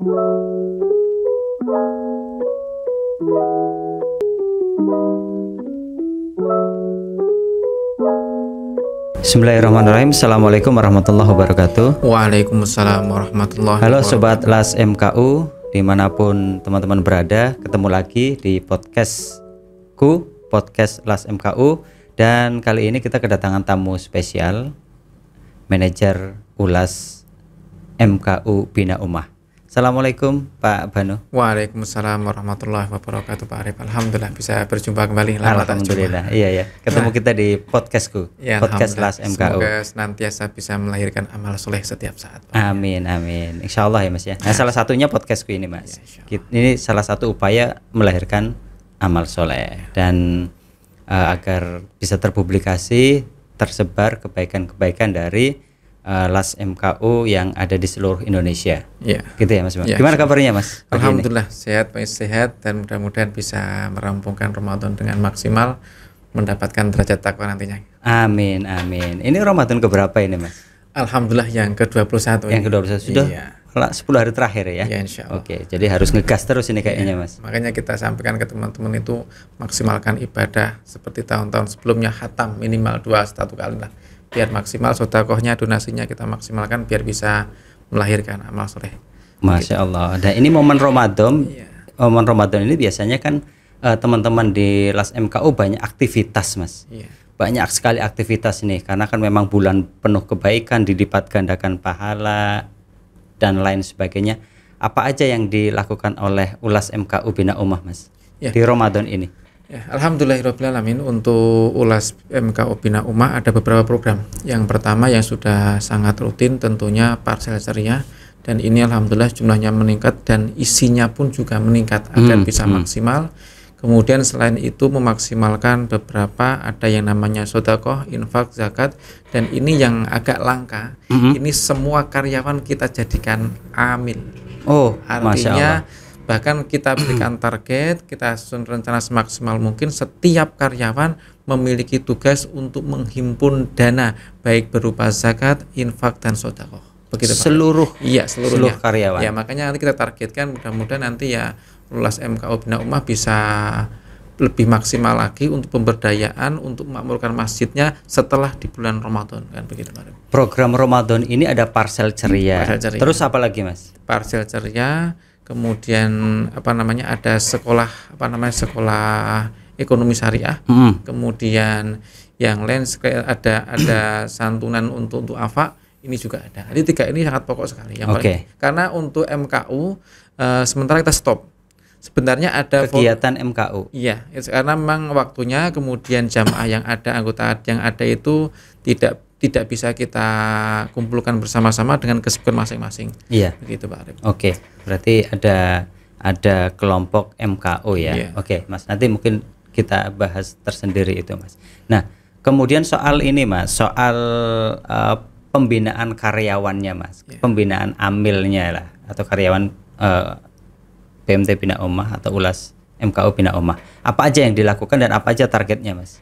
Bismillahirrahmanirrahim. Assalamualaikum warahmatullahi wabarakatuh. Waalaikumsalam warahmatullahi Halo wabarakatuh. Sobat LAS MKU, dimanapun teman-teman berada, ketemu lagi di podcastku, podcast LAS MKU. Dan kali ini kita kedatangan tamu spesial, manajer ULAS MKU Bina Ummah. Assalamualaikum Pak Banu. Waalaikumsalam warahmatullahi wabarakatuh Pak Arif. Alhamdulillah bisa berjumpa kembali. Alhamdulillah. Iya. Ketemu kita di podcastku, ya, podcast LAS MKU. Semoga senantiasa bisa melahirkan amal soleh setiap saat, Pak. Amin. Insya Allah ya Mas ya. Nah, salah satunya podcastku ini Mas. Ini salah satu upaya melahirkan amal soleh dan agar bisa terpublikasi, tersebar kebaikan-kebaikan dari LAS MKU yang ada di seluruh Indonesia. Ya. Gitu ya Mas. Ya. Gimana kabarnya Mas? Alhamdulillah sehat dan mudah-mudahan bisa merampungkan Ramadan dengan maksimal, mendapatkan derajat takwa nantinya. Amin. Ini Ramadan keberapa ini Mas? Alhamdulillah yang ke-21. Yang ke-21 sudah. Iya. 10 hari terakhir ya. Ya, insya Allah. Oke, jadi harus ngegas terus ini kayaknya Mas. Makanya kita sampaikan ke teman-teman itu maksimalkan ibadah seperti tahun-tahun sebelumnya, khatam minimal 1 kali lah, biar maksimal. Sedekahnya, donasinya kita maksimalkan biar bisa melahirkan amal soleh. Masya Allah. Dan ini momen Ramadan. Momen Ramadan ini biasanya kan teman-teman di LAS MKU banyak aktivitas Mas. Banyak sekali aktivitas ini karena kan memang bulan penuh kebaikan, dilipat gandakan pahala dan lain sebagainya. Apa aja yang dilakukan oleh ULAS MKU Bina Ummah Mas di Ramadan ini? Ya, alhamdulillahirrahmanirrahim. Untuk ULAS MKU Bina Ummah ada beberapa program. Yang pertama yang sudah sangat rutin tentunya Parsel Ceria, dan ini alhamdulillah jumlahnya meningkat dan isinya pun juga meningkat agar bisa maksimal. Kemudian selain itu memaksimalkan beberapa, ada yang namanya sedekah, infak, zakat, dan ini yang agak langka. Ini semua karyawan kita jadikan amil. Artinya bahkan kita berikan target, kita susun rencana semaksimal mungkin setiap karyawan memiliki tugas untuk menghimpun dana baik berupa zakat, infak, dan sedekah. Begitu Pak. Seluruh karyawan. Ya, makanya nanti kita targetkan mudah-mudahan nanti ya ULAS MKU Bina Ummah bisa lebih maksimal lagi untuk pemberdayaan, untuk memakmurkan masjidnya setelah di bulan Ramadan, kan begitu Pak. Program Ramadan ini ada Parsel Ceria. Terus apa lagi Mas? Parsel Ceria, kemudian ada sekolah sekolah ekonomi syariah. Kemudian yang lain ada santunan untuk afa, ini juga ada. Jadi 3 ini sangat pokok sekali. Karena untuk MKU sementara kita stop. Sebenarnya ada kegiatan MKU. Iya, karena memang waktunya, kemudian jamaah yang ada, anggota yang ada itu tidak bisa kita kumpulkan bersama-sama dengan kesibukan masing-masing. Iya. Begitu Pak Arif. Oke, berarti ada kelompok MKU ya. Oke, Mas, nanti mungkin kita bahas tersendiri itu Mas. Nah, kemudian soal ini Mas, soal pembinaan karyawannya Mas, pembinaan amilnya lah, atau karyawan PMT Bina Ummah atau ULAS MKU Bina Ummah. Apa aja yang dilakukan dan apa aja targetnya Mas?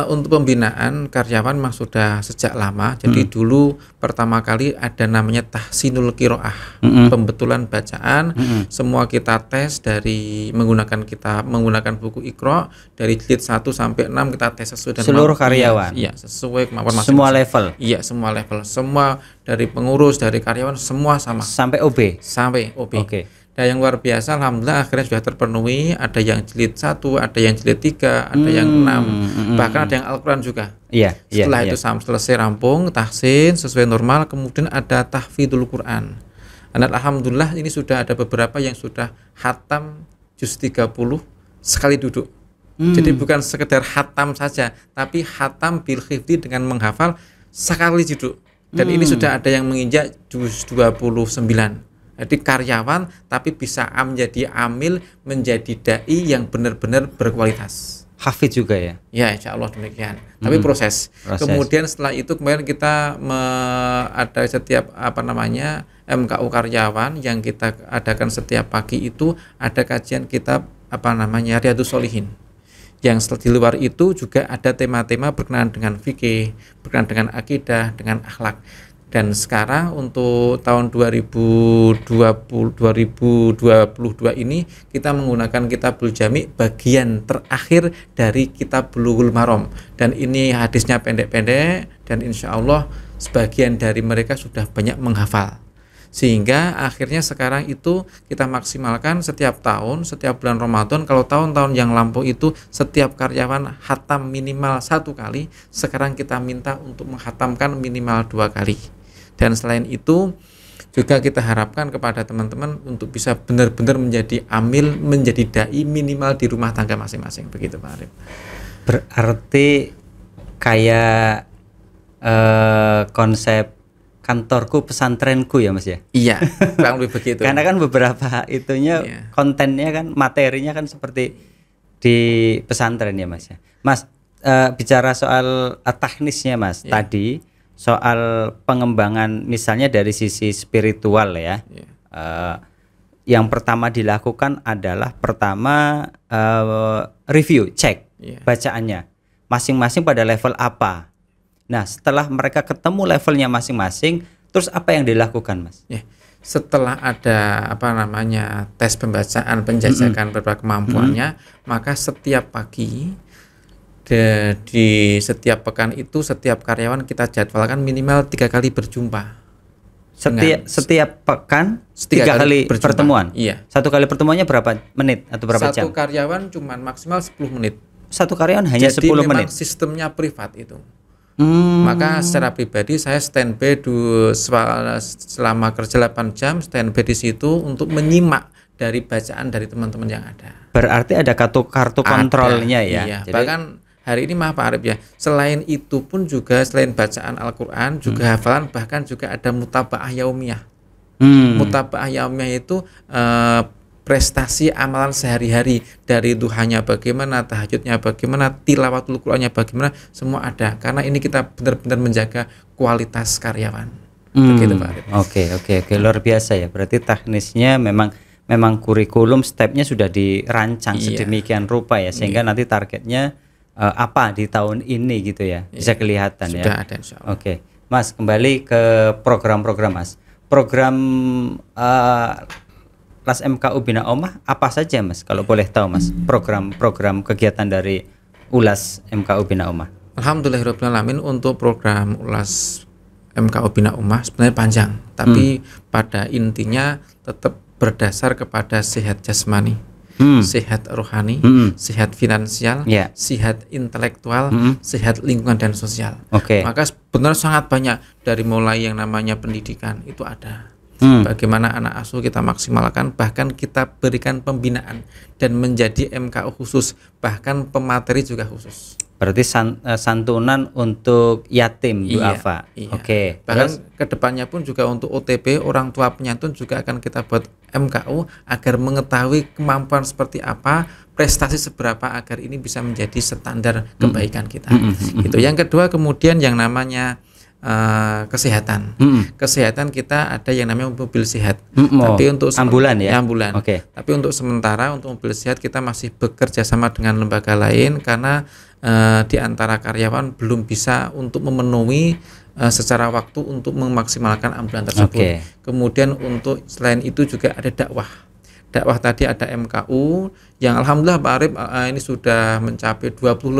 Untuk pembinaan karyawan memang sudah sejak lama. Jadi dulu pertama kali ada namanya tahsinul qiraah, pembetulan bacaan. Semua kita tes dari menggunakan buku Iqra dari jilid 1 sampai 6 kita tes sesuai dengan seluruh karyawan. Iya, sesuai kemampuan masing-masing. Semua level. Iya, semua level. Semua dari pengurus, dari karyawan semua sama. Sampai OB. Sampai OB. Oke. Dan yang luar biasa alhamdulillah akhirnya sudah terpenuhi. Ada yang jilid 1, ada yang jilid 3, ada yang 6, bahkan ada yang Al-Quran juga. Setelah itu selesai rampung tahsin sesuai normal, kemudian ada tahfidzul Quran. Dan alhamdulillah ini sudah ada beberapa yang sudah khatam juz 30 sekali duduk. Jadi bukan sekedar khatam saja, tapi khatam bil hifdzi dengan menghafal sekali duduk. Dan ini sudah ada yang menginjak juz 29. Jadi karyawan tapi bisa menjadi amil, menjadi dai yang benar-benar berkualitas. Hafidz juga ya? Ya, insya Allah demikian. Tapi proses. Kemudian setelah itu kemarin kita ada setiap MKU karyawan yang kita adakan setiap pagi itu ada kajian kitab Riyadhus Shalihin. Yang di luar itu juga ada tema-tema berkenaan dengan fikih, berkenaan dengan akidah, dengan akhlak. Dan sekarang untuk tahun 2022 ini kita menggunakan Kitabul Jami bagian terakhir dari Kitab Bulughul Maram, dan ini hadisnya pendek-pendek dan insya Allah sebagian dari mereka sudah banyak menghafal, sehingga akhirnya sekarang itu kita maksimalkan setiap tahun, setiap bulan Ramadan. Kalau tahun-tahun yang lampau itu setiap karyawan khatam minimal 1 kali, sekarang kita minta untuk menghatamkan minimal 2 kali. Dan selain itu juga kita harapkan kepada teman-teman untuk bisa benar-benar menjadi amil, menjadi dai minimal di rumah tangga masing-masing, begitu Pak Arif. Berarti kayak konsep kantorku pesantrenku ya Mas ya? Iya, kurang lebih begitu. Karena kan beberapa itunya kontennya kan, materinya kan seperti di pesantren ya Mas ya. Mas, bicara soal teknisnya Mas, tadi soal pengembangan misalnya dari sisi spiritual ya. Yang pertama dilakukan adalah review, cek bacaannya masing-masing pada level apa. Nah, setelah mereka ketemu levelnya masing-masing, terus apa yang dilakukan Mas? Setelah ada tes pembacaan, penjajakan beberapa kemampuannya, maka setiap pagi di setiap pekan itu setiap karyawan kita jadwalkan minimal 3 kali berjumpa. Setiap pekan 3 kali pertemuan. Iya. 1 kali pertemuannya berapa menit atau berapa jam? 1 karyawan cuman maksimal 10 menit. 1 karyawan hanya Jadi 10 memang menit. Sistemnya privat itu. Maka secara pribadi saya standby selama kerja 8 jam, standby di situ untuk menyimak dari bacaan dari teman-teman yang ada. Berarti ada kartu kontrolnya ya. Iya. Jadi, bahkan hari ini Pak Arif ya, selain itu pun juga selain bacaan Al-Quran juga hafalan, bahkan juga ada mutabaah yaumiyah. Mutabaah yaumiyah itu prestasi amalan sehari-hari, dari duhanya bagaimana, tahajudnya bagaimana, tilawatul Qur'annya bagaimana, semua ada. Karena ini kita benar-benar menjaga kualitas karyawan. Begitu Pak Arif. Oke, luar biasa ya. Berarti teknisnya memang kurikulum stepnya sudah dirancang sedemikian rupa ya, sehingga nanti targetnya apa di tahun ini gitu ya, bisa kelihatan sudah ya. Sudah ada insya Allah. Oke, Mas, kembali ke program-program Mas. Program Las MKU Bina Ummah apa saja Mas, kalau boleh tahu Mas, program-program kegiatan dari Ulas MKU Bina Ummah? Alhamdulillahirabbil alamin, untuk program Ulas MKU Bina Ummah sebenarnya panjang, tapi pada intinya tetap berdasar kepada sehat jasmani, sehat rohani, sehat finansial, sehat intelektual, sehat lingkungan dan sosial. Maka sebenarnya sangat banyak, dari mulai yang namanya pendidikan itu ada. Bagaimana anak asuh kita maksimalkan, bahkan kita berikan pembinaan dan menjadi MKU khusus, bahkan pemateri juga khusus. Berarti santunan untuk yatim duafa. Oke. Bahkan kedepannya pun juga untuk OTP, orang tua penyantun, juga akan kita buat MKU agar mengetahui kemampuan seperti apa, prestasi seberapa, agar ini bisa menjadi standar kebaikan kita. Gitu. Yang kedua kemudian yang namanya kesehatan. Kesehatan kita ada yang namanya mobil sehat. Tapi untuk ambulan ya. Ambulan. Tapi untuk sementara untuk mobil sehat kita masih bekerja sama dengan lembaga lain, karena di antara karyawan belum bisa untuk memenuhi secara waktu untuk memaksimalkan ambulan tersebut. Kemudian untuk selain itu juga ada dakwah. Dakwah tadi ada MKU yang alhamdulillah Pak Arif ini sudah mencapai 20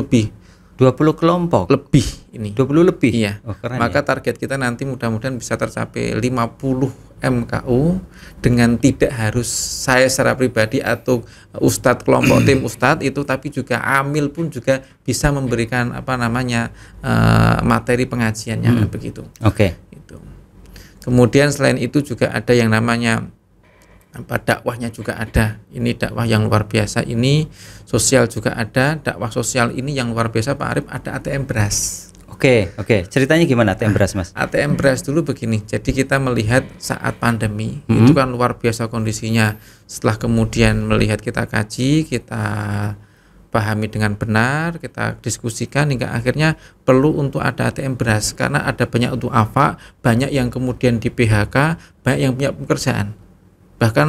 kelompok lebih ini. 20 lebih. Iya. Keren maka ya. Target kita nanti mudah-mudahan bisa tercapai 50 MKU, dengan tidak harus saya secara pribadi atau ustadz kelompok tim ustadz itu, tapi juga amil pun juga bisa memberikan materi pengajiannya begitu. Itu. Kemudian selain itu juga ada yang namanya dakwahnya juga ada. Ini dakwah yang luar biasa, ini sosial juga ada. Dakwah sosial ini yang luar biasa Pak Arif, ada ATM beras. Oke. Ceritanya gimana ATM beras Mas? ATM beras dulu begini. Jadi kita melihat saat pandemi itu kan luar biasa kondisinya. Setelah kemudian melihat, kita kaji, kita pahami dengan benar, kita diskusikan hingga akhirnya perlu untuk ada ATM beras, karena ada banyak untuk duafa, banyak yang kemudian di PHK, banyak yang punya pekerjaan. Bahkan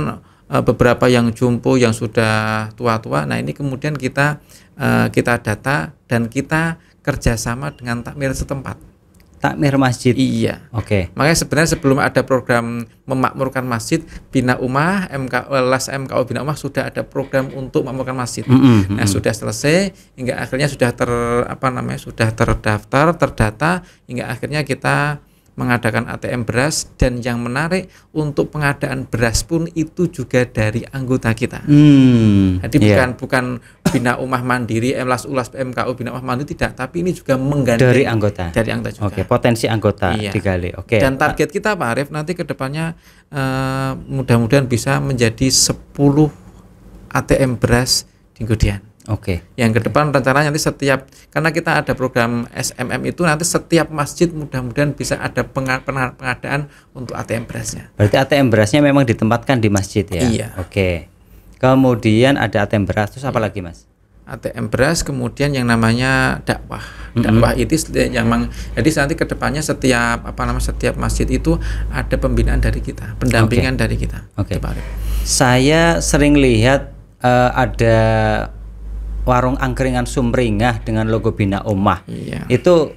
beberapa yang jompo, yang sudah tua-tua. Nah ini kemudian kita data dan kita kerjasama dengan takmir setempat. takmir masjid. Iya. Oke. Makanya sebenarnya sebelum ada program memakmurkan masjid, Bina Ummah, LAS MKO Bina Ummah sudah ada program untuk memakmurkan masjid. Nah, sudah selesai hingga akhirnya sudah sudah terdaftar, terdata hingga akhirnya kita mengadakan ATM beras, dan yang menarik untuk pengadaan beras pun itu juga dari anggota kita. Jadi bukan Bina Ummah mandiri, LAS MKO Bina Ummah mandiri, tidak, tapi ini juga menggandeng dari anggota juga. Oke, potensi anggota digali. Oke. Dan target kita Pak Arief nanti ke depannya mudah-mudahan bisa menjadi 10 ATM beras di Ngodian. Oke. Yang ke depan rencananya nanti karena kita ada program SMM itu, nanti setiap masjid mudah-mudahan bisa ada pengadaan untuk ATM berasnya. Berarti ATM berasnya memang ditempatkan di masjid ya? Iya. Oke. Kemudian ada ATM beras, terus apa lagi Mas? ATM beras, kemudian yang namanya dakwah. Dakwah itu yang jadi nanti ke depannya setiap masjid itu ada pembinaan dari kita, pendampingan dari kita. Oke. Saya sering lihat ada warung angkringan sumringah dengan logo Bina Ummah. Iya. Itu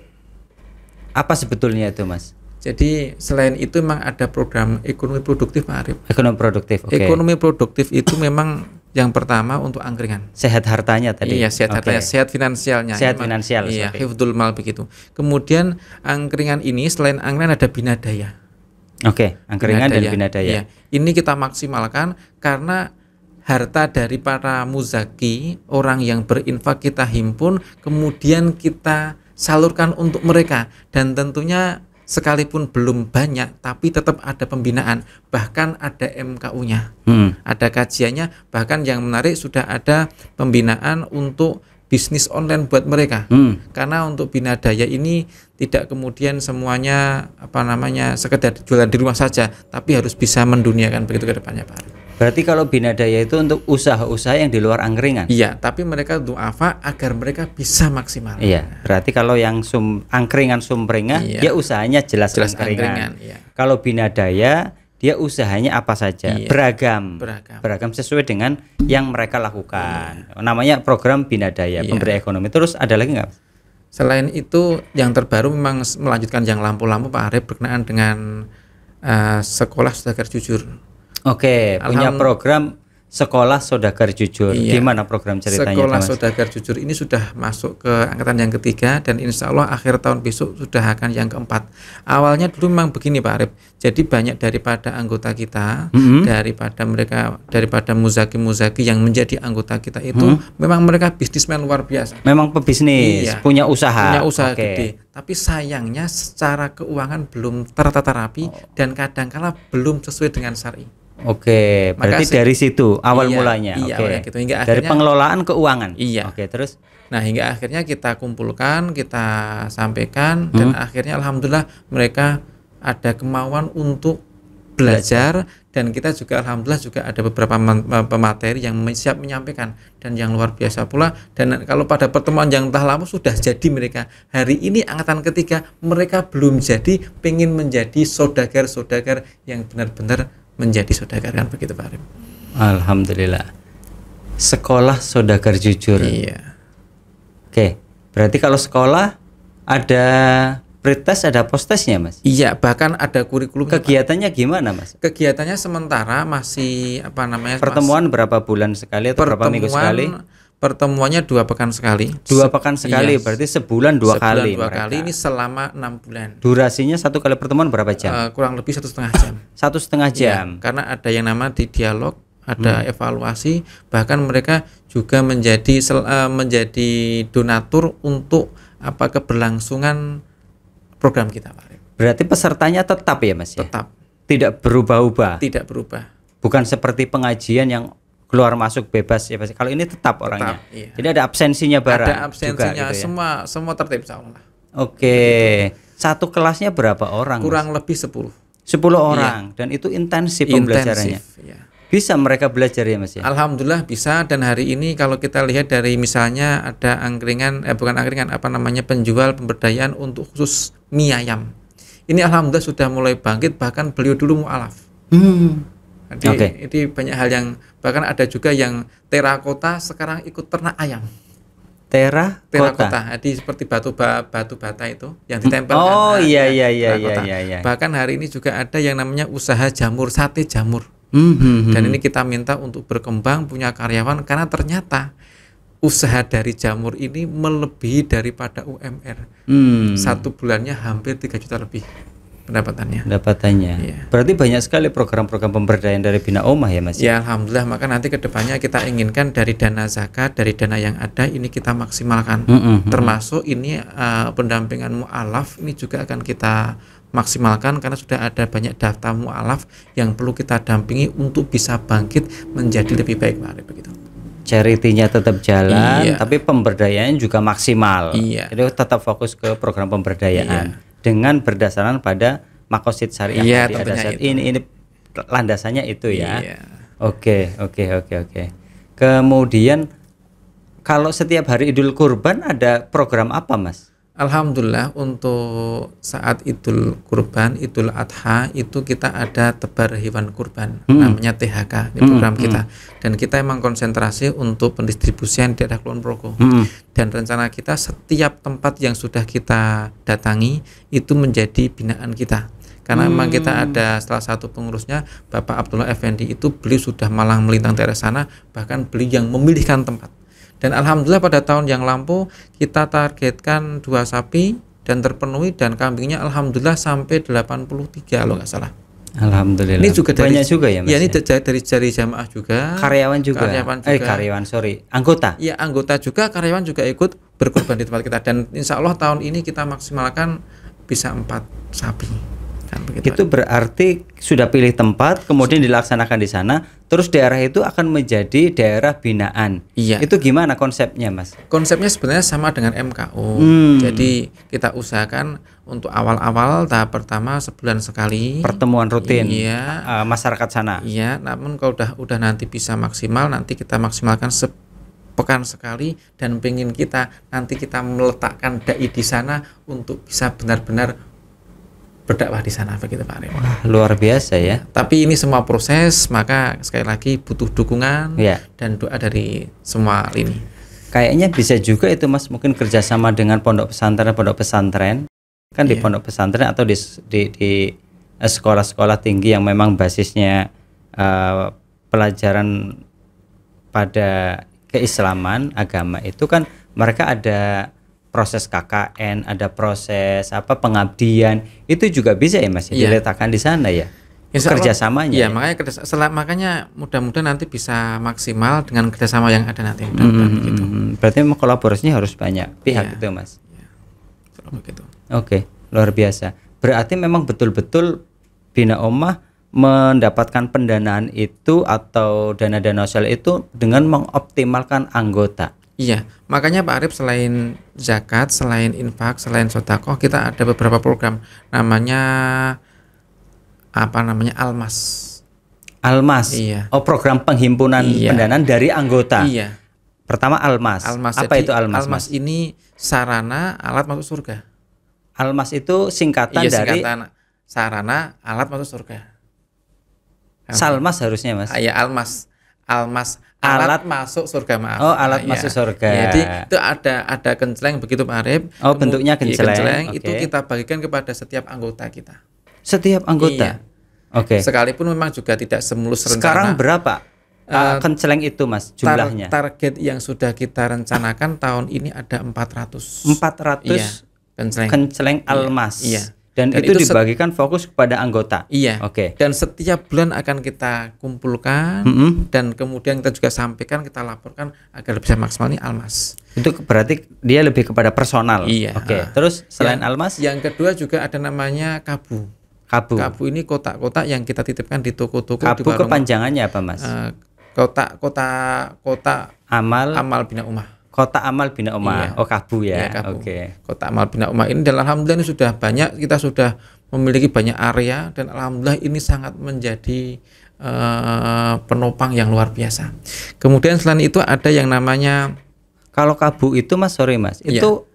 apa sebetulnya itu, Mas? Jadi selain itu memang ada program ekonomi produktif, Pak Arief. Ekonomi produktif. Ekonomi produktif itu memang yang pertama untuk angkringan. Sehat hartanya tadi. Iya, sehat hartanya, sehat finansialnya. Sehat finansial. Iya, hifdzul mal begitu. Kemudian angkringan ini selain angkringan ada binadaya. Oke, angkringan dan binadaya. Iya. Ini kita maksimalkan karena harta dari para muzaki, orang yang berinfak kita himpun, kemudian kita salurkan untuk mereka, dan tentunya sekalipun belum banyak tapi tetap ada pembinaan, bahkan ada MKU-nya, ada kajiannya, bahkan yang menarik sudah ada pembinaan untuk bisnis online buat mereka. Karena untuk binadaya ini tidak kemudian semuanya sekedar jualan di rumah saja, tapi harus bisa menduniakan begitu ke depannya, Pak. Berarti kalau binadaya itu untuk usaha-usaha yang di luar angkringan. Iya, tapi mereka du'afa agar mereka bisa maksimal. Iya, berarti kalau yang angkringan sumringah, dia usahanya jelas angkringan. Iya. Kalau binadaya, dia usahanya apa saja, beragam sesuai dengan yang mereka lakukan. Namanya program binadaya, pemberi ekonomi. Terus ada lagi nggak? Selain itu, yang terbaru memang melanjutkan yang lampu-lampu, Pak Arief, berkenaan dengan sekolah saudagar jujur. Oke, punya program Sekolah Saudagar Jujur. Gimana program ceritanya? Sekolah Saudagar Jujur ini sudah masuk ke angkatan yang ketiga, dan insya Allah akhir tahun besok sudah akan yang keempat. Awalnya dulu memang begini, Pak Arief. Jadi banyak daripada anggota kita, daripada muzaki-muzaki yang menjadi anggota kita itu, memang mereka bisnismen luar biasa. Memang pebisnis, punya usaha. Punya usaha gede. Tapi sayangnya secara keuangan belum tertata rapi, dan kadangkala belum sesuai dengan syar'i. Oke, berarti dari situ awal mulanya. Awalnya gitu. Hingga dari akhirnya, pengelolaan keuangan. Iya. Oke, terus? Nah, hingga akhirnya kita kumpulkan, kita sampaikan, dan akhirnya alhamdulillah mereka ada kemauan untuk belajar, dan kita juga alhamdulillah juga ada beberapa pemateri yang siap menyampaikan, dan yang luar biasa pula. Dan kalau pada pertemuan yang telah lama sudah jadi mereka, hari ini angkatan ketiga mereka belum jadi, pengen menjadi saudagar-saudagar yang benar-benar menjadi saudagar, kan begitu, Pak Arief. Alhamdulillah. Sekolah Saudagar Jujur. Iya. Oke, berarti kalau sekolah ada pretest, ada postesnya, Mas? Iya, bahkan ada kurikulum. Kegiatannya gimana, Mas? Kegiatannya sementara masih pertemuan berapa bulan sekali atau berapa minggu sekali? Pertemuannya 2 pekan sekali. 2 pekan sekali, berarti sebulan 2 kali. Sebulan 2 kali, ini selama 6 bulan. Durasinya satu kali pertemuan berapa jam? Kurang lebih 1,5 jam. 1,5 jam. Karena ada yang nama di dialog, ada evaluasi, bahkan mereka juga menjadi donatur untuk keberlangsungan program kita, Pak. Berarti pesertanya tetap ya, Mas? Tetap. Tidak berubah-ubah. Tidak berubah. Bukan seperti pengajian yang keluar masuk bebas ya, Mas. Kalau ini tetap orangnya. Iya. Jadi ada absensinya barang. Ada absensinya juga, gitu ya? semua tertib, insyaallah. Oke. Satu kelasnya berapa orang? Kurang Mas? lebih 10. 10 orang, dan itu intensif pembelajarannya. Iya. Bisa mereka belajar ya, Mas ya? Alhamdulillah bisa. Dan hari ini kalau kita lihat dari misalnya ada penjual pemberdayaan untuk khusus mie ayam. Ini alhamdulillah sudah mulai bangkit, bahkan beliau dulu mu'alaf. Jadi ini banyak hal yang, bahkan ada juga yang terakota sekarang ikut ternak ayam. terakota. Jadi seperti batu bata itu yang ditempelkan. Oh iya. Bahkan hari ini juga ada yang namanya usaha jamur, sate jamur. Dan ini kita minta untuk berkembang, punya karyawan, karena ternyata usaha dari jamur ini melebihi daripada UMR. Satu bulannya hampir 3 juta lebih pendapatannya. Iya. Berarti banyak sekali program-program pemberdayaan dari Bina Ummah ya Mas? Ya alhamdulillah, maka nanti kedepannya kita inginkan dari dana zakat, dari dana yang ada ini kita maksimalkan. Termasuk ini pendampingan mu'alaf ini juga akan kita maksimalkan, karena sudah ada banyak daftar mu'alaf yang perlu kita dampingi untuk bisa bangkit menjadi lebih baik, Pak Arif, begitu. Charity-nya tetap jalan, tapi pemberdayaan juga maksimal. Jadi tetap fokus ke program pemberdayaan dengan berdasarkan pada makosid syariah tadi ada saat ini landasannya itu ya. Oke. Kemudian kalau setiap hari Idul Kurban ada program apa Mas? Alhamdulillah untuk saat Idul Kurban, Idul Adha itu kita ada tebar hewan kurban, namanya THK, ini program kita. Dan kita emang konsentrasi untuk pendistribusian di daerah Kulon Progo. Dan rencana kita setiap tempat yang sudah kita datangi itu menjadi binaan kita. Karena memang kita ada salah satu pengurusnya, Bapak Abdullah Effendi, itu beliau sudah malang melintang daerah sana, bahkan beliau yang memilihkan tempat. Dan alhamdulillah pada tahun yang lampau kita targetkan 2 sapi dan terpenuhi, dan kambingnya alhamdulillah sampai 83 kalau nggak salah. Alhamdulillah. Ini juga banyak juga ya Mas? Ya, ini dari jamaah juga. Karyawan juga. Anggota. Iya, anggota juga, karyawan juga ikut berkurban di tempat kita. Dan insya Allah tahun ini kita maksimalkan bisa 4 sapi. Kan begitu. Itu berarti sudah pilih tempat, kemudian dilaksanakan di sana, terus daerah itu akan menjadi daerah binaan. Iya. Itu gimana konsepnya Mas? Konsepnya sebenarnya sama dengan MKO. Jadi kita usahakan untuk awal-awal tahap pertama sebulan sekali pertemuan rutin masyarakat sana. Iya, namun kalau udah nanti bisa maksimal, nanti kita maksimalkan sepekan sekali, dan pengen kita nanti kita meletakkan dai di sana untuk bisa benar-benar berdakwah di sana, begitu Pak Arif. Wah, luar biasa ya. Tapi ini semua proses, maka sekali lagi butuh dukungan dan doa dari semua lini. Kayaknya bisa juga itu Mas, mungkin kerjasama dengan pondok pesantren kan, di pondok pesantren atau di sekolah-sekolah tinggi yang memang basisnya pelajaran pada keislaman, agama itu kan mereka ada proses KKN, ada proses pengabdian, itu juga bisa ya Mas diletakkan di sana ya. Kerjasamanya. Iya, makanya mudah-mudahan nanti bisa maksimal dengan kerjasama yang ada nanti. Gitu. Berarti memang kolaborasinya harus banyak pihak itu Mas. Begitu. Oke, luar biasa. Berarti memang betul-betul Bina Ummah mendapatkan pendanaan itu atau dana-dana sosial itu dengan mengoptimalkan anggota. Iya, makanya Pak Arif, selain zakat, selain infak, selain sedekah, kita ada beberapa program, namanya Almas. Almas. Iya. Oh, program penghimpunan pendanaan dari anggota. Iya. Pertama Almas. Apa itu Almas? Almas ini sarana alat masuk surga. Almas itu singkatan dari sarana alat masuk surga. Salmas harusnya Mas. Iya, Almas alat masuk surga, maaf. Oh, alat masuk surga. Jadi itu ada kenceleng begitu Pak Arif. Oh, bentuknya kenceleng. Itu kita bagikan kepada setiap anggota kita. Setiap anggota. Oke. Sekalipun memang juga tidak semulus rencana. Sekarang berapa kenceleng itu Mas jumlahnya? Target yang sudah kita rencanakan tahun ini ada 400. 400 kenceleng Almas. Iya. Dan itu dibagikan fokus kepada anggota. Iya. Oke. Dan setiap bulan akan kita kumpulkan dan kemudian kita juga sampaikan, kita laporkan agar bisa maksimal nih Almas. Itu berarti dia lebih kepada personal. Iya. Oke. Terus selain Almas? Yang kedua juga ada namanya Kabu. Kabu ini kotak-kotak yang kita titipkan di toko-toko. Kabu kepanjangannya apa Mas? Kotak amal Bina Ummah. Kota Amal Bina Ummah. Iya. Oh, Kabu ya. Iya, Kabu. Oke. Kota Amal Bina Ummah ini, dan alhamdulillah ini sudah banyak, kita sudah memiliki banyak area, dan alhamdulillah ini sangat menjadi penopang yang luar biasa. Kemudian selain itu ada yang namanya, kalau Kabu itu Mas, sorry Mas, itu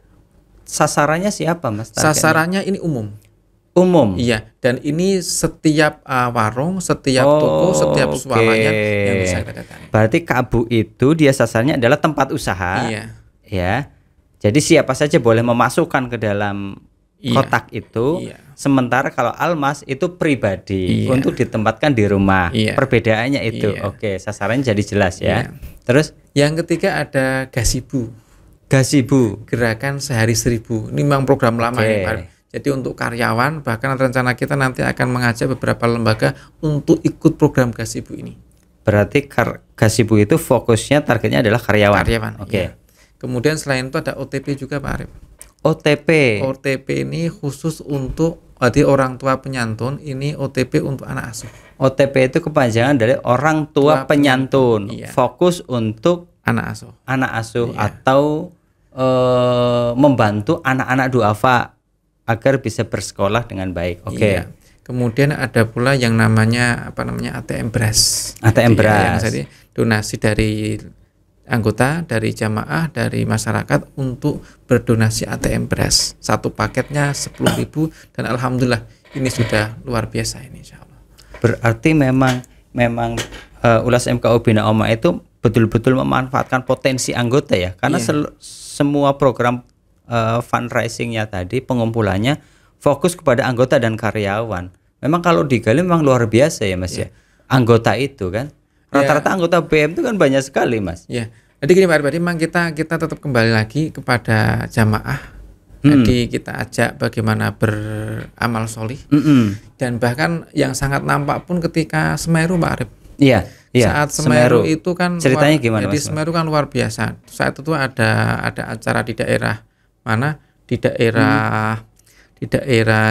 sasarannya siapa Mas? Sasarannya ini umum. Iya, dan ini setiap warung, setiap toko, setiap swalayan yang bisa kita datangi. Berarti Kabu itu dia sasarannya adalah tempat usaha ya. Jadi siapa saja boleh memasukkan ke dalam kotak itu. Sementara kalau almas itu pribadi untuk ditempatkan di rumah. Perbedaannya itu. Oke, sasarannya jadi jelas ya. Terus yang ketiga ada gazebo. Gerakan sehari 1000. Ini memang program lama ya, Pak. Jadi untuk karyawan, bahkan rencana kita nanti akan mengajak beberapa lembaga untuk ikut program gazebo ini. Berarti gazebo itu fokusnya targetnya adalah karyawan. Oke. Kemudian selain itu ada OTP juga, Pak Arif. OTP ini khusus untuk orang tua penyantun, ini OTP untuk anak asuh. OTP itu kepanjangan dari orang tua penyantun. Fokus untuk anak asuh atau membantu anak-anak duafa agar bisa bersekolah dengan baik. Oke. Kemudian ada pula yang namanya ATM Beras. Yang tadi donasi dari anggota, dari jamaah, dari masyarakat untuk berdonasi ATM Beras. Satu paketnya 10.000 dan alhamdulillah ini sudah luar biasa ini, insyaallah. Berarti memang Ulas MKU Bina Ummah itu betul-betul memanfaatkan potensi anggota ya, karena semua program fundraisingnya tadi, pengumpulannya fokus kepada anggota dan karyawan. Memang kalau digali memang luar biasa ya, Mas ya. Anggota itu kan rata-rata anggota BM itu kan banyak sekali, Mas. Jadi gini Pak Arif, memang kita tetap kembali lagi kepada jamaah. Jadi kita ajak bagaimana beramal solih. Dan bahkan yang sangat nampak pun ketika Semeru, Pak Arif. Saat Semeru itu kan ceritanya gimana, Jadi Mas? Semeru kan luar biasa. Saat itu ada acara di daerah mana? Di daerah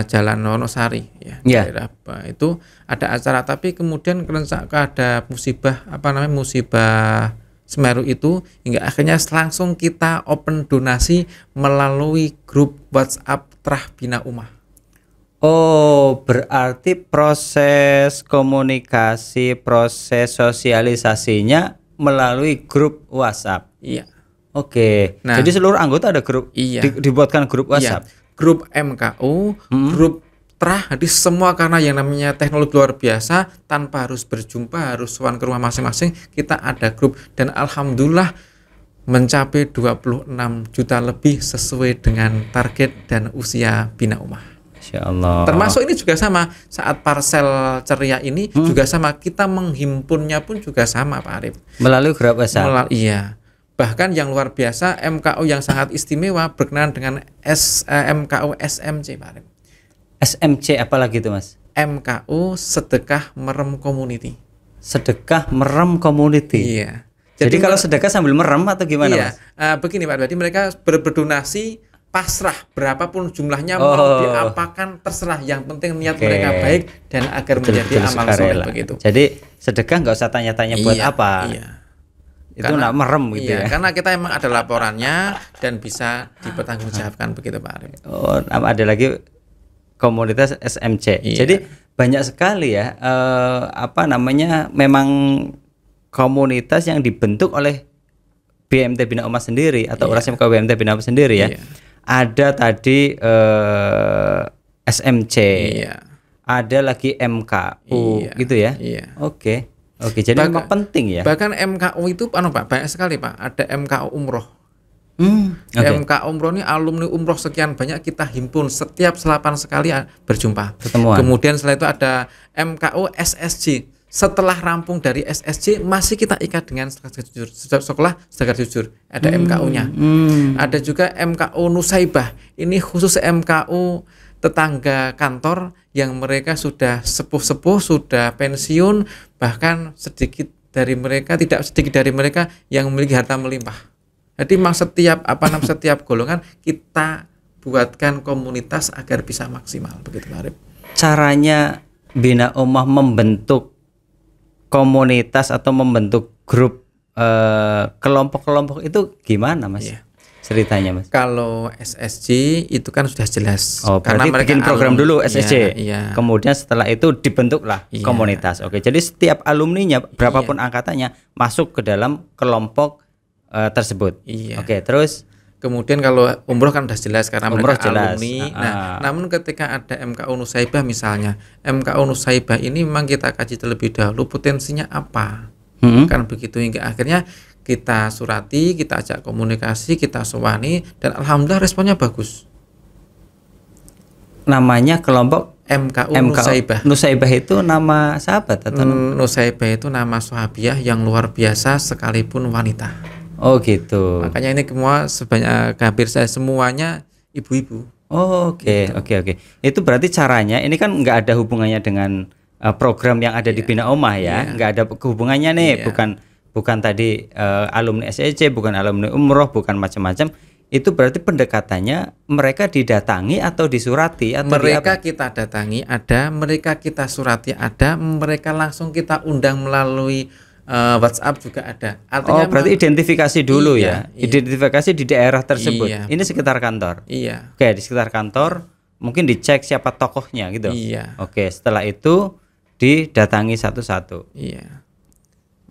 Jalan Wonosari daerah itu ada acara, tapi kemudian ada musibah musibah Semeru itu, hingga akhirnya langsung kita open donasi melalui grup WhatsApp Trah Bina Ummah. Oh, berarti proses komunikasi, proses sosialisasinya melalui grup WhatsApp. Oke. Jadi seluruh anggota ada grup, dibuatkan grup WhatsApp. Grup MKU, grup Trah, jadi semua, karena yang namanya teknologi luar biasa, tanpa harus berjumpa, harus sowan ke rumah masing-masing, kita ada grup dan alhamdulillah mencapai 26 juta lebih sesuai dengan target dan usia Bina Ummah. Insyaallah. Termasuk ini juga sama, saat parcel ceria ini juga sama, kita menghimpunnya pun juga sama, Pak Arif. Melalui grup WhatsApp. Bahkan yang luar biasa, MKU yang sangat istimewa berkenaan dengan MKU SMC, Pak Arif. SMC apalagi itu, Mas? MKU Sedekah Merem Community. Sedekah Merem Community. Jadi kalau sedekah sambil merem atau gimana, Mas? Begini Pak, berarti mereka berdonasi pasrah berapapun jumlahnya, mau diapakan terserah, yang penting niat mereka baik dan agar menjadi amal soleh begitu. Jadi sedekah nggak usah tanya-tanya buat apa. Itu nak merem gitu ya. Karena kita emang ada laporannya dan bisa dipertanggungjawabkan begitu, Pak Arif. Oh, ada lagi komunitas SMC. Jadi banyak sekali ya memang komunitas yang dibentuk oleh BMT Bina Ummah sendiri atau Ulas MKU BMT Bina Ummah sendiri ya. Ada tadi SMC. Ada lagi MKU gitu ya. Oke, jadi memang penting ya. Bahkan MKU itu Pak, banyak sekali, Pak. Ada MKU Umroh. MK Umroh ini alumni umroh sekian banyak kita himpun, setiap selapan sekali berjumpa. Kemudian setelah itu ada MKU SSJ. Setelah rampung dari SSJ masih kita ikat dengan sekolah Sedekah Jujur. Ada MKU-nya. Ada juga MKU Nusaibah. Ini khusus MKU tetangga kantor yang mereka sudah sepuh-sepuh, sudah pensiun, bahkan tidak sedikit dari mereka yang memiliki harta melimpah. Jadi memang setiap golongan kita buatkan komunitas agar bisa maksimal, begitu Pak Arif. Caranya Bina Ummah membentuk komunitas atau membentuk grup kelompok-kelompok itu gimana, Mas? Ceritanya, Mas. Kalau SSJ itu kan sudah jelas. Karena mereka bikin program dulu SSJ. Kemudian setelah itu dibentuklah komunitas. Oke, jadi setiap alumninya berapapun angkatannya masuk ke dalam kelompok tersebut. Oke, terus kemudian kalau umroh kan sudah jelas karena mereka alumni. Namun ketika ada MKU Nusaibah misalnya, MKU Nusaibah ini memang kita kaji terlebih dahulu potensinya apa. Kan begitu, hingga akhirnya kita surati, kita ajak komunikasi, kita sowani, dan alhamdulillah responnya bagus. Namanya kelompok MKU Nusaibah. Nusaibah itu nama sahabat atau Nusaibah itu nama sahabiah yang luar biasa sekalipun wanita. Oh gitu. Makanya ini semua hampir saya semuanya ibu-ibu. Oh, oke. Itu berarti caranya ini kan nggak ada hubungannya dengan program yang ada di Bina Ummah ya, nggak ada hubungannya nih, bukan tadi alumni SEC, bukan alumni umroh, bukan macam-macam. Itu berarti pendekatannya mereka didatangi atau disurati atau mereka kita datangi ada, mereka kita surati ada, mereka langsung kita undang melalui WhatsApp juga ada. Artinya berarti identifikasi dulu ya. Identifikasi di daerah tersebut. Ini sekitar kantor. Iya. Oke, di sekitar kantor mungkin dicek siapa tokohnya gitu. Iya. Oke, setelah itu didatangi satu-satu. Iya.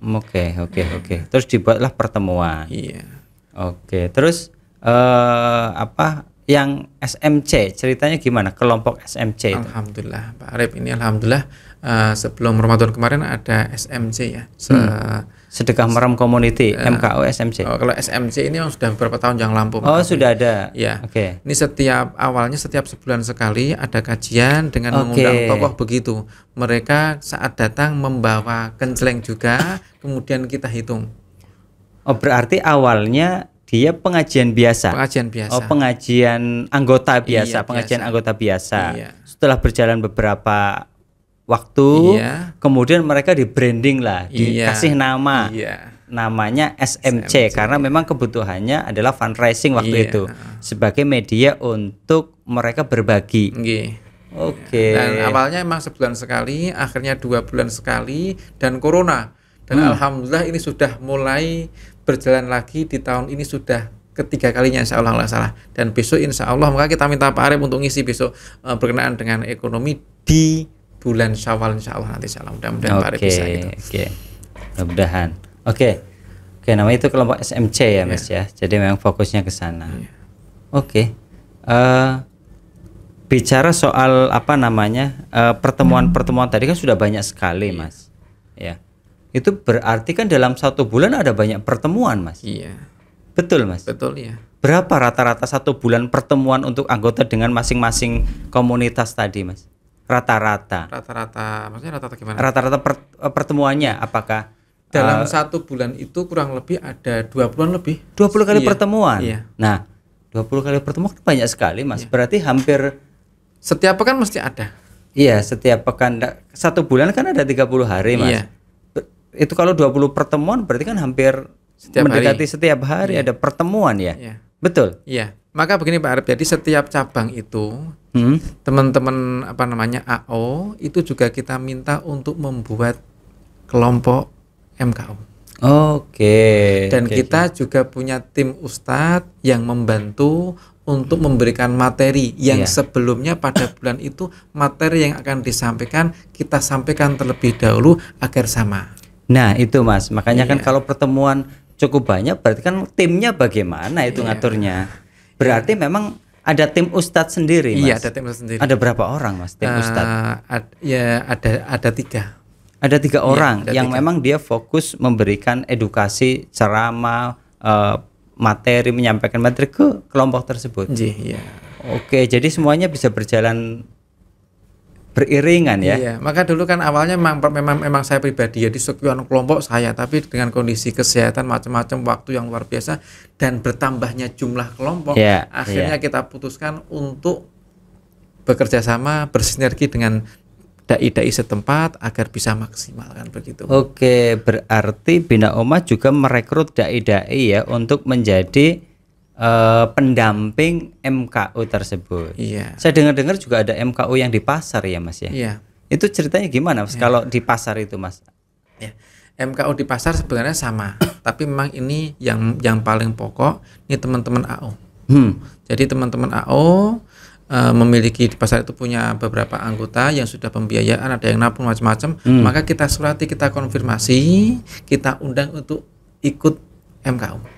Oke. Terus dibuatlah pertemuan. Iya. Oke, terus apa yang SMC ceritanya gimana? Kelompok SMC itu? Alhamdulillah, Pak Arif, ini alhamdulillah sebelum Ramadan kemarin ada SMC ya. Sedekah Maram Community, MKO SMC. Kalau SMC ini sudah beberapa tahun yang lampau. Oh, sudah ada. Ya. Oke. Ini awalnya setiap sebulan sekali ada kajian dengan mengundang tokoh begitu. Mereka saat datang membawa kenceleng juga, kemudian kita hitung. Oh, berarti awalnya dia pengajian biasa. Oh, pengajian anggota biasa, anggota biasa. Iya. Setelah berjalan beberapa waktu, kemudian mereka di branding lah, dikasih nama. Namanya SMC karena memang kebutuhannya adalah fundraising waktu itu sebagai media untuk mereka berbagi. Oke. Dan awalnya memang sebulan sekali, akhirnya 2 bulan sekali, dan corona. Dan alhamdulillah ini sudah mulai berjalan lagi di tahun ini, sudah ketiga kalinya insya Allah nggak salah. Dan besok insya Allah maka kita minta Pak Arif untuk ngisi besok berkenaan dengan ekonomi di bulan Syawal insya Allah nanti. Mudah-mudahan Pak Arif bisa gitu. Mudah-mudahan. Oke, namanya itu kelompok SMC ya Mas ya. Jadi memang fokusnya ke sana. Oke. Bicara soal apa namanya pertemuan-pertemuan tadi kan sudah banyak sekali Mas. Ya. Itu berarti kan dalam 1 bulan ada banyak pertemuan Mas. Iya. Betul Mas. Betul ya. Berapa rata-rata 1 bulan pertemuan untuk anggota dengan masing-masing komunitas tadi Mas? Rata-rata. Maksudnya rata-rata gimana? Rata-rata pertemuannya apakah dalam 1 bulan itu kurang lebih ada 20-an lebih. 20 kali pertemuan. Iya. Nah, 20 kali pertemuan banyak sekali Mas. Berarti hampir setiap pekan mesti ada. Iya, setiap pekan. 1 bulan kan ada 30 hari Mas. Iya. Itu kalau 20 pertemuan berarti kan hampir mendekati setiap hari ada pertemuan ya. Iya. Betul? Iya. Maka begini Pak Arif, jadi setiap cabang itu teman-teman AO itu juga kita minta untuk membuat kelompok MKU. Dan kita juga punya tim ustadz yang membantu untuk memberikan materi yang sebelumnya pada bulan itu materi yang akan disampaikan kita sampaikan terlebih dahulu agar sama. Nah itu Mas, makanya kan kalau pertemuan cukup banyak berarti kan timnya bagaimana itu ngaturnya. Berarti memang ada tim ustadz sendiri Mas. Iya, ada tim ustadz sendiri. Ada berapa orang Mas tim ustadz? Ada 3. Ada 3 orang yang memang dia fokus memberikan edukasi, ceramah, materi, menyampaikan materi ke kelompok tersebut. Iya. Oke, jadi semuanya bisa berjalan beriringan ya. Iya, maka dulu kan awalnya memang saya pribadi ya di sekian kelompok saya, tapi dengan kondisi kesehatan macam-macam waktu yang luar biasa dan bertambahnya jumlah kelompok, akhirnya kita putuskan untuk bekerja sama bersinergi dengan dai-dai setempat agar bisa maksimal kan begitu. Oke, berarti Bina Ummah juga merekrut dai-dai ya untuk menjadi pendamping MKU tersebut. Iya. Saya dengar-dengar juga ada MKU yang di pasar ya Mas ya. Iya. Itu ceritanya gimana Mas kalau di pasar itu Mas? Ya. MKU di pasar sebenarnya sama, tapi memang ini yang paling pokok ini teman-teman AO. Jadi teman-teman AO memiliki di pasar itu punya beberapa anggota yang sudah pembiayaan, ada yang nabung macam-macam, maka kita surati, kita konfirmasi, kita undang untuk ikut MKU.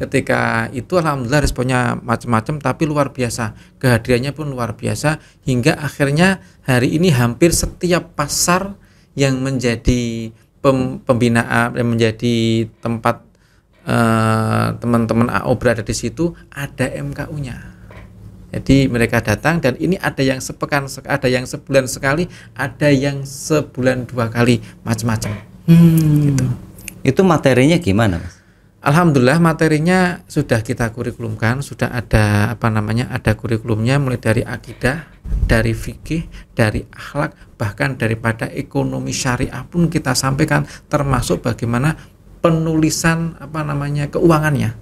Ketika itu alhamdulillah responnya macam-macam tapi luar biasa, kehadirannya pun luar biasa hingga akhirnya hari ini hampir setiap pasar yang menjadi pembinaan, yang menjadi tempat teman-teman AO berada di situ, ada MKU-nya. Jadi mereka datang dan ini ada yang sepekan, ada yang sebulan sekali, ada yang sebulan 2 kali, macam-macam. Gitu. Itu materinya gimana, Mas? Alhamdulillah materinya sudah kita kurikulumkan, sudah ada ada kurikulumnya mulai dari akidah, dari fikih, dari akhlak, bahkan daripada ekonomi syariah pun kita sampaikan, termasuk bagaimana penulisan keuangannya,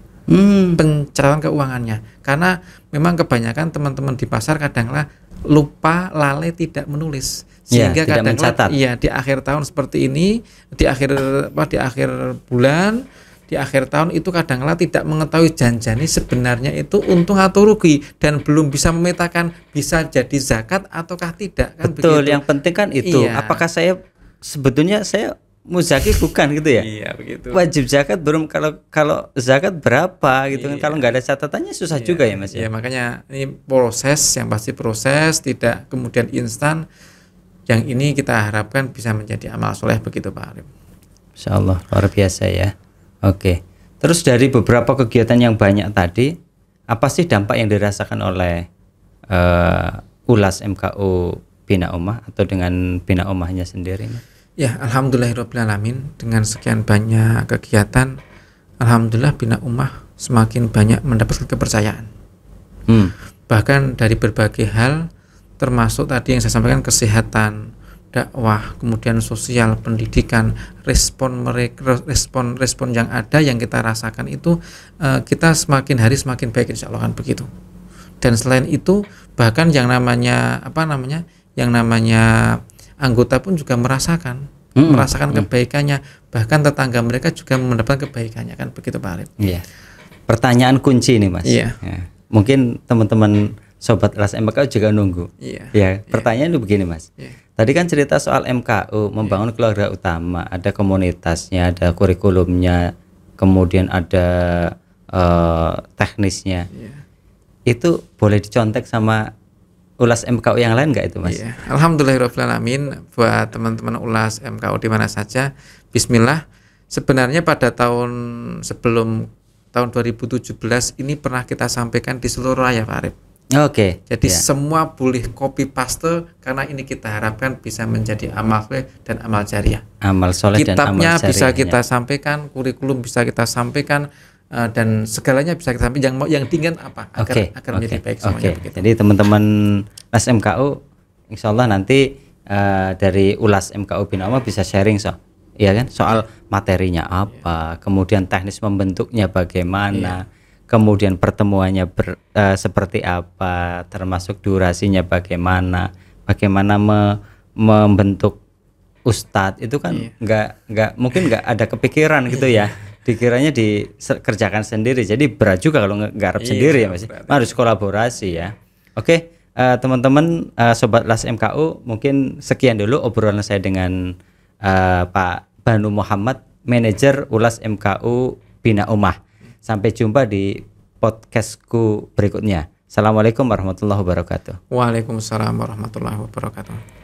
pencatatan keuangannya. Karena memang kebanyakan teman-teman di pasar kadanglah lupa, lalai, tidak menulis, sehingga kadang-kadang di akhir tahun seperti ini, di akhir bulan, di akhir tahun itu kadang-kala tidak mengetahui janjani sebenarnya itu untung atau rugi, dan belum bisa memetakan bisa jadi zakat ataukah tidak, kan? Betul, begitu. Yang penting kan itu, apakah saya sebetulnya saya muzaki bukan gitu ya? Iya, begitu. Wajib zakat belum, kalau zakat berapa gitu kan, kalau nggak ada catatannya susah juga ya, Mas ya. Makanya ini proses, yang pasti proses, tidak kemudian instan. Yang ini kita harapkan bisa menjadi amal soleh, begitu Pak Arif. Insyaallah luar biasa ya. Oke, terus dari beberapa kegiatan yang banyak tadi, apa sih dampak yang dirasakan oleh ULAS MKU Bina Ummah atau dengan Bina Ummahnya sendiri? Ya, alhamdulillahirobbilalamin, dengan sekian banyak kegiatan, alhamdulillah Bina Ummah semakin banyak mendapatkan kepercayaan. Bahkan dari berbagai hal, termasuk tadi yang saya sampaikan, kesehatan, dakwah, kemudian sosial, pendidikan, respon yang ada yang kita rasakan itu, kita semakin hari semakin baik, insya Allah, kan begitu. Dan selain itu, bahkan yang namanya anggota pun juga merasakan kebaikannya, bahkan tetangga mereka juga mendapatkan kebaikannya, kan begitu Pak Arif. Iya. Pertanyaan kunci nih, Mas. Iya. Ya. Mungkin teman-teman Sobat ULAS MKU juga nunggu. Ya, pertanyaan itu begini, Mas. Tadi kan cerita soal MKU, membangun keluarga utama, ada komunitasnya, ada kurikulumnya, kemudian ada teknisnya. Itu boleh dicontek sama ULAS MKU yang lain nggak itu, Mas? Alhamdulillahirobbilalamin, buat teman-teman ULAS MKU di mana saja, bismillah. Sebenarnya pada sebelum tahun 2017 ini pernah kita sampaikan di seluruh raya, Pak Arif. Oke. Jadi semua boleh copy paste, karena ini kita harapkan bisa menjadi amal soleh dan amal jariah. Amal soleh dan amal jariah. Kitabnya bisa kita sampaikan, kurikulum bisa kita sampaikan, dan segalanya bisa kita sampaikan. Yang diinginkan apa? Agar menjadi baik semuanya. Begitu. Jadi teman-teman ULAS MKU, insya Allah nanti dari ULAS MKU Bina Ummah bisa sharing ya kan, soal materinya apa, kemudian teknis membentuknya bagaimana. Kemudian pertemuannya seperti apa, termasuk durasinya bagaimana membentuk ustadz itu kan mungkin nggak ada kepikiran gitu ya, dikiranya dikerjakan sendiri, jadi berat juga kalau nggarap sendiri ya, Mas. Harus kolaborasi ya. Oke, teman-teman Sobat ULAS MKU, mungkin sekian dulu obrolan saya dengan Pak Banu Muhammad, manajer ULAS MKU Bina Ummah. Sampai jumpa di podcastku berikutnya. Assalamualaikum warahmatullahi wabarakatuh. Waalaikumsalam warahmatullahi wabarakatuh.